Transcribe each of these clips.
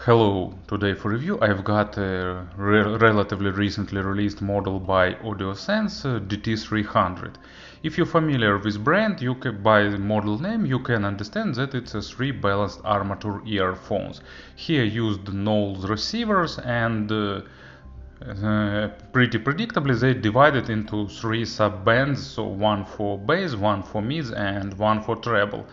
Hello, today for review I've got a relatively recently released model by Audiosense DT300. If you're familiar with brand, by the model name you can understand that it's a 3 balanced armature earphones. Here used Knowles receivers and pretty predictably they divided into 3 sub-bands, so one for bass, one for mids and one for treble,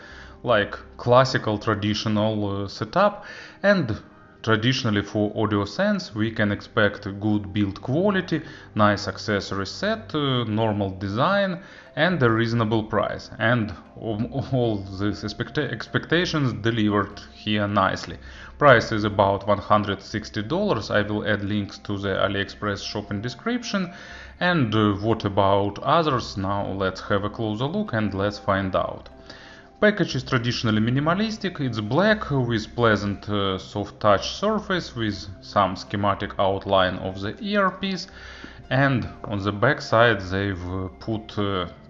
like classical traditional setup. And traditionally for Audiosense we can expect good build quality, nice accessory set, normal design and a reasonable price, and all these expectations delivered here nicely. Price is about $160. I will add links to the AliExpress shop in description. And what about others? Now let's have a closer look and let's find out. Package is traditionally minimalistic. It's black with pleasant soft touch surface with some schematic outline of the earpiece, and on the back side they've put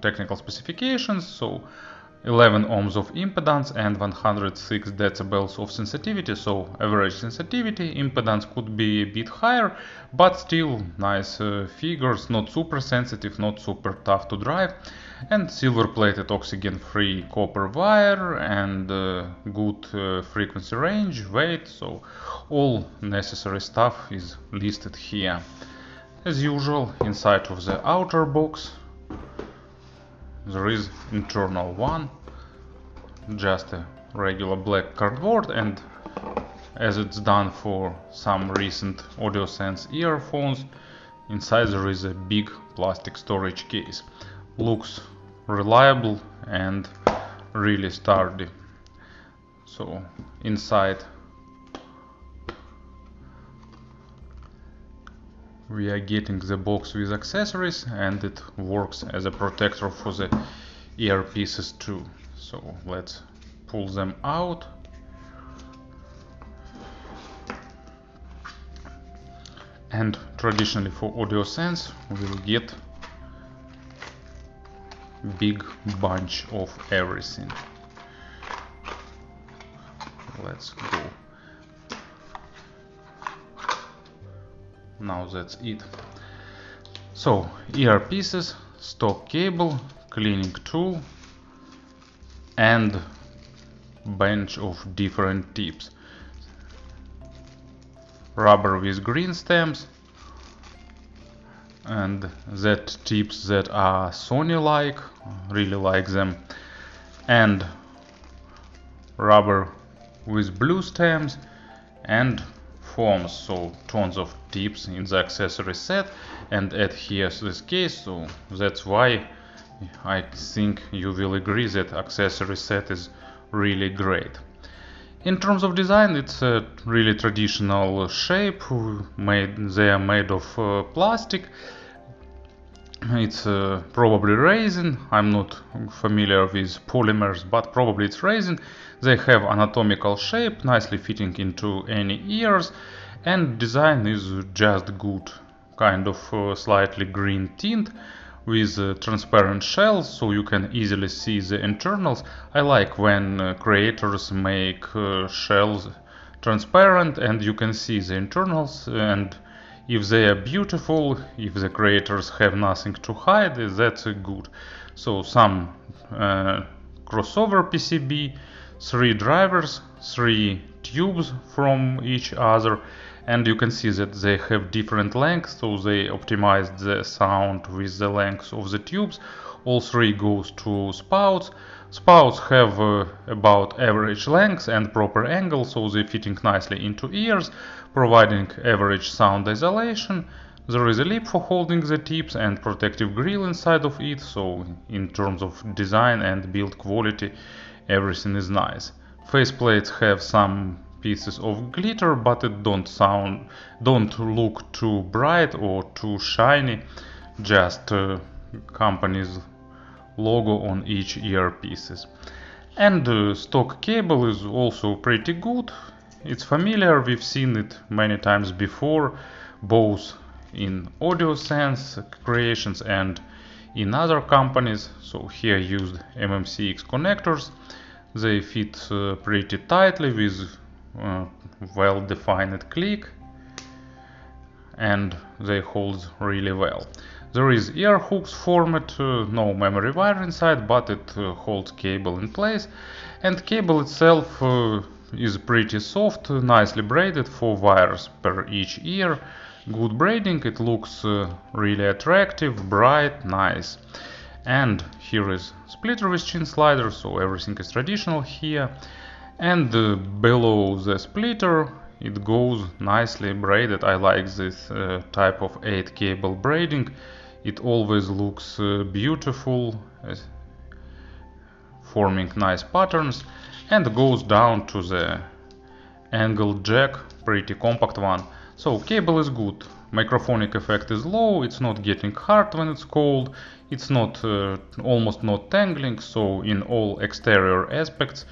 technical specifications, so 11 ohms of impedance and 106 decibels of sensitivity, so average sensitivity. Impedance could be a bit higher, but still nice figures, not super sensitive, not super tough to drive, and silver plated oxygen free copper wire and good frequency range, weight, so all necessary stuff is listed here. As usual, inside of the outer box there is internal one, just a regular black cardboard, and as it's done for some recent Audiosense earphones, inside there is a big plastic storage case. Looks reliable and really sturdy. So inside we are getting the box with accessories, and it works as a protector for the earpieces too. So let's pull them out. And traditionally for Audiosense we will get big bunch of everything. Let's go. Now that's it. So earpieces, stock cable, cleaning tool and bunch of different tips. Rubber with green stems, and that tips that are Sony like, really like them, and rubber with blue stems and foams, so tons of tips in the accessory set, and add here this case, so that's why I think you will agree that accessory set is really great. In terms of design, it's a really traditional shape. They are made of plastic. It's probably resin. I'm not familiar with polymers, but probably it's resin. They have anatomical shape, nicely fitting into any ears, and design is just good. Kind of slightly green tint with transparent shells, so you can easily see the internals. I like when creators make shells transparent and you can see the internals, and if they are beautiful, if the creators have nothing to hide, that's good. So some crossover PCB, 3 drivers, 3 tubes from each other, and you can see that they have different lengths, so they optimized the sound with the length of the tubes. All 3 goes to spouts. Spouts have about average length and proper angle, so they fitting nicely into ears, providing average sound isolation. There is a lip for holding the tips and protective grill inside of it, so in terms of design and build quality everything is nice. Faceplates have some pieces of glitter, but it don't look too bright or too shiny, just company's logo on each earpieces. And stock cable is also pretty good. It's familiar, we've seen it many times before, both in Audiosense creations and in other companies. So here used MMCX connectors. They fit pretty tightly with well-defined click, and they hold really well. There is ear hooks format, no memory wire inside, but it holds cable in place, and cable itself is pretty soft, nicely braided, 4 wires per each ear. Good braiding, it looks really attractive, bright, nice. And here is splitter with chin slider, so everything is traditional here. And below the splitter it goes nicely braided. I like this type of 8 cable braiding. It always looks beautiful, forming nice patterns, and goes down to the angled jack, pretty compact one. So cable is good, microphonic effect is low, it's not getting hard when it's cold, it's not almost not tangling, so in all exterior aspects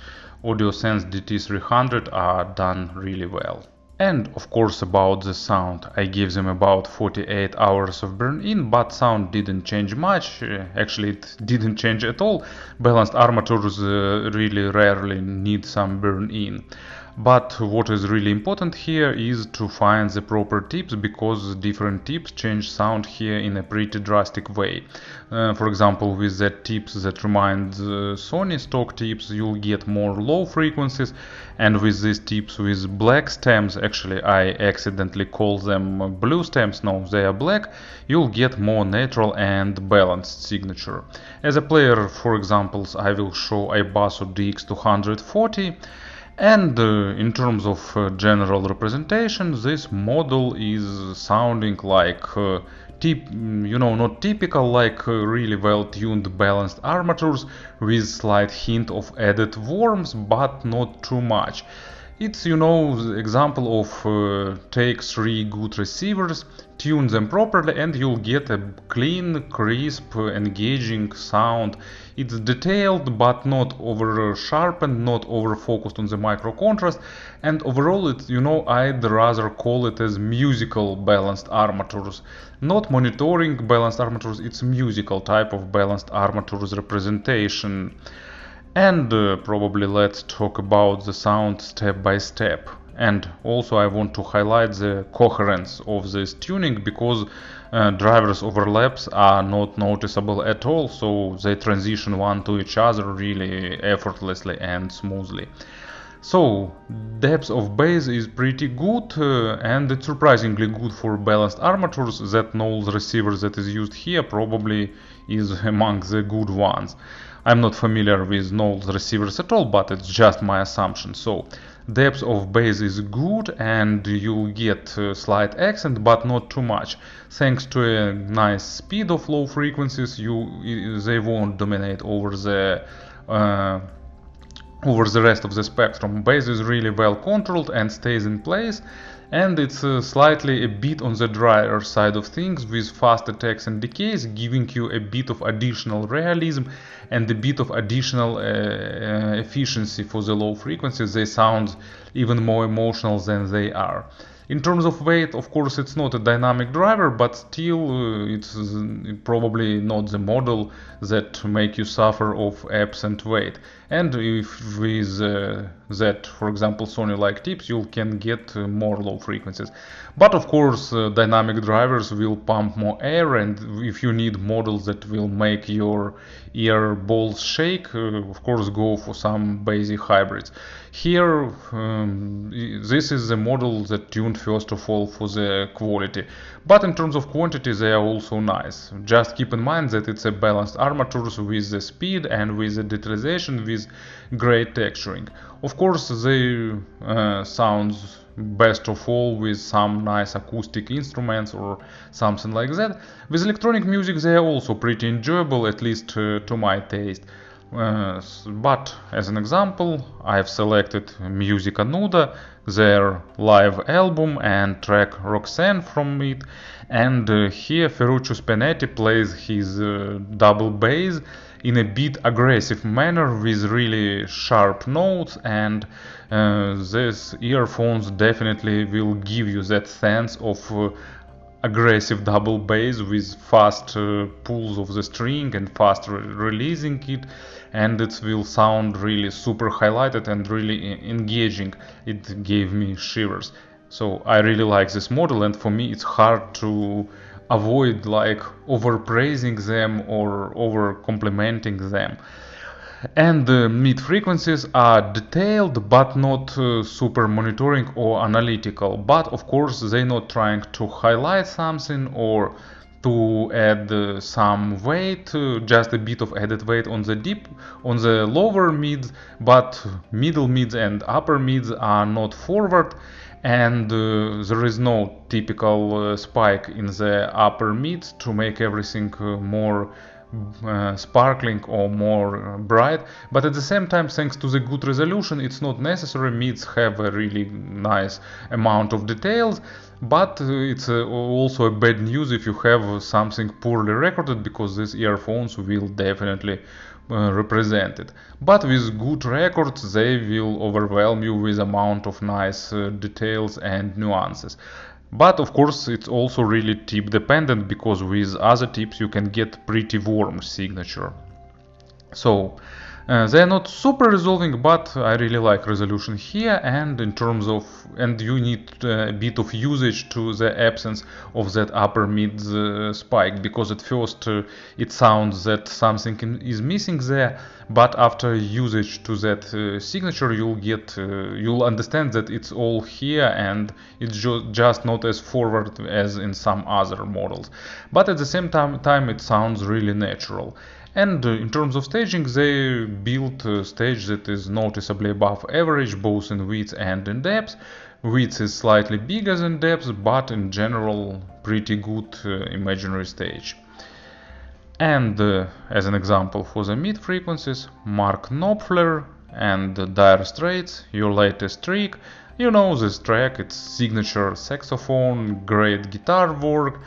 Audiosense DT300 are done really well. And of course about the sound, I gave them about 48 hours of burn-in, but sound didn't change much, actually it didn't change at all. Balanced armatures really rarely need some burn-in. But what is really important here is to find the proper tips, because different tips change sound here in a pretty drastic way. For example, with the tips that remind Sony stock tips, you'll get more low frequencies, and with these tips with black stems, actually I accidentally call them blue stems, no, they are black, you'll get more natural and balanced signature. As a player, for examples, I will show a Basso DX240. And in terms of general representation, this model is sounding like not typical, like really well-tuned balanced armatures with slight hint of added warmth, but not too much. It's, the example of take 3 good receivers, tune them properly, and you'll get a clean, crisp, engaging sound. It's detailed, but not over sharpened, not over focused on the micro contrast, and overall I'd rather call it as musical balanced armatures. Not monitoring balanced armatures, it's musical type of balanced armatures representation. And probably let's talk about the sound step by step. And also I want to highlight the coherence of this tuning, because drivers overlaps are not noticeable at all, so they transition one to each other really effortlessly and smoothly. So depth of bass is pretty good, and it's surprisingly good for balanced armatures. That Knowles receiver that is used here probably is among the good ones. I'm not familiar with Knowles receivers at all, but it's just my assumption. So depth of bass is good, and you'll get slight accent, but not too much. Thanks to a nice speed of low frequencies, they won't dominate over the rest of the spectrum. Bass is really well controlled and stays in place, and it's slightly a bit on the drier side of things, with fast attacks and decays, giving you a bit of additional realism and a bit of additional efficiency for the low frequencies. They sound even more emotional than they are. In terms of weight, of course, it's not a dynamic driver, but still it's probably not the model that make you suffer of absent weight. And if with that, for example, Sony-like tips, you can get more low frequencies. But of course, dynamic drivers will pump more air, and if you need models that will make your ear balls shake, of course, go for some basic hybrids. Here, this is the model that tuned first of all for the quality, but in terms of quantity they are also nice. Just keep in mind that it's a balanced armatures with the speed and with the detailing with great texturing. Of course, they sounds best of all with some nice acoustic instruments or something like that. With electronic music they are also pretty enjoyable, at least to my taste. But as an example, I've selected Musica Nuda, their live album, and track Roxane from it, and here Ferruccio Spinetti plays his double bass in a bit aggressive manner with really sharp notes, and these earphones definitely will give you that sense of aggressive double bass with fast pulls of the string and fast releasing it, and it will sound really super highlighted and really engaging. It gave me shivers. So I really like this model, and for me it's hard to avoid like overpraising them or over complimenting them. And the mid frequencies are detailed but not super monitoring or analytical, but of course they're not trying to highlight something or to add some weight, just a bit of added weight on the lower mids, but middle mids and upper mids are not forward, and there is no typical spike in the upper mids to make everything more sparkling or more bright. But at the same time, thanks to the good resolution, it's not necessary. Mids have a really nice amount of details, but it's also a bad news if you have something poorly recorded, because these earphones will definitely represent it. But with good records, they will overwhelm you with amount of nice details and nuances. But of course it's also really tip dependent, because with other tips you can get pretty warm signature. So they're not super resolving, but I really like resolution here, and in terms of, and you need a bit of usage to the absence of that upper mid spike, because at first it sounds that something is missing there, but after usage to that signature you'll understand that it's all here, and it's just not as forward as in some other models, but at the same time it sounds really natural. And in terms of staging, they built a stage that is noticeably above average, both in width and in depth. Width is slightly bigger than depth, but in general pretty good imaginary stage. And as an example for the mid frequencies, Mark Knopfler and Dire Straits, your latest trick. You know this track, it's signature saxophone, great guitar work,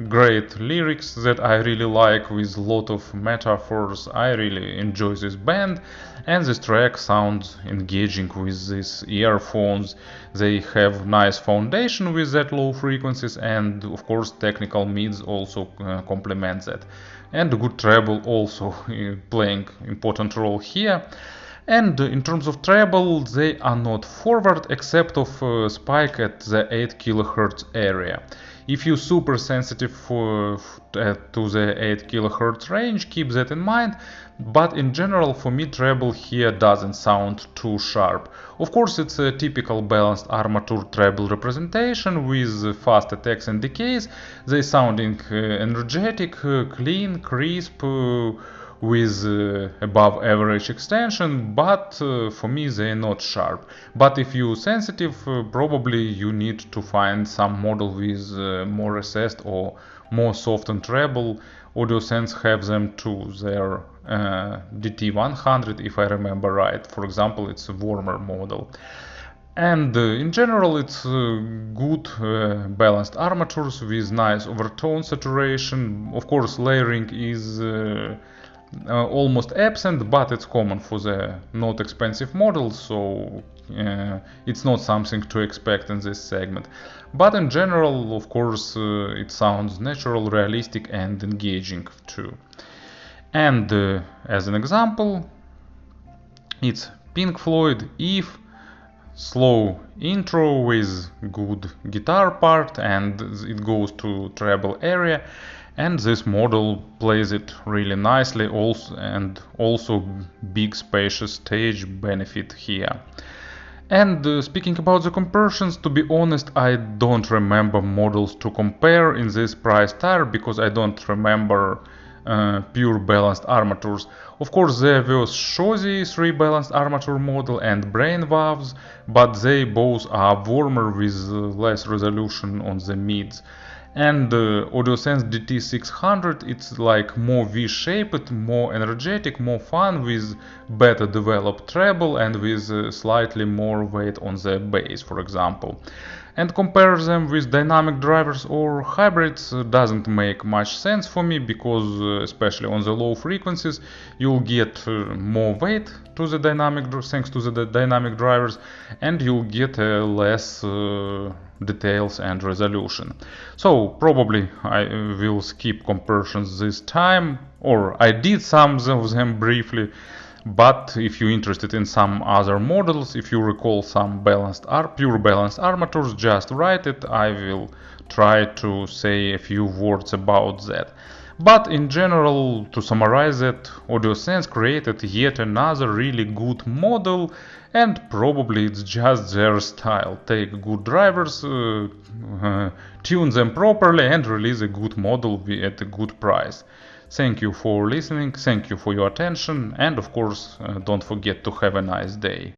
great lyrics that I really like with a lot of metaphors. I really enjoy this band, and this track sounds engaging with these earphones. They have nice foundation with that low frequencies, and of course technical mids also complement that. And a good treble also playing important role here. And in terms of treble, they are not forward except of spike at the 8 kHz area. If you're super sensitive to the 8 kHz range, keep that in mind, but in general for me treble here doesn't sound too sharp. Of course it's a typical balanced armature treble representation with fast attacks and decays. They sounding energetic, clean, crisp, with above average extension, but for me they're not sharp. But if you're sensitive, probably you need to find some model with more recessed or more softened treble. Audiosense have them too, their DT100 if I remember right. For example, it's a warmer model. And in general it's good balanced armatures with nice overtone saturation. Of course layering is almost absent, but it's common for the not expensive models, so it's not something to expect in this segment. But in general, of course, it sounds natural, realistic and engaging too. And as an example, it's Pink Floyd If, slow intro with good guitar part, and it goes to treble area. And this model plays it really nicely, also big spacious stage benefit here. And speaking about the comparisons, to be honest, I don't remember models to compare in this price tier, because I don't remember pure balanced armatures. Of course there was Shozy 3 balanced armature model and Brain Valves, but they both are warmer with less resolution on the mids. And Audiosense DT300, it's like more V-shaped, more energetic, more fun, with better developed treble and with slightly more weight on the bass, for example. And compare them with dynamic drivers or hybrids doesn't make much sense for me, because especially on the low frequencies you'll get more weight to the dynamic thanks to the dynamic drivers, and you'll get a less details and resolution. So probably I will skip comparisons this time, or I did some of them briefly. But if you're interested in some other models, if you recall some pure balanced armatures, just write it. I will try to say a few words about that. But in general, to summarize it, Audiosense created yet another really good model, and probably it's just their style. Take good drivers, tune them properly, and release a good model at a good price. Thank you for listening, thank you for your attention, and of course, don't forget to have a nice day.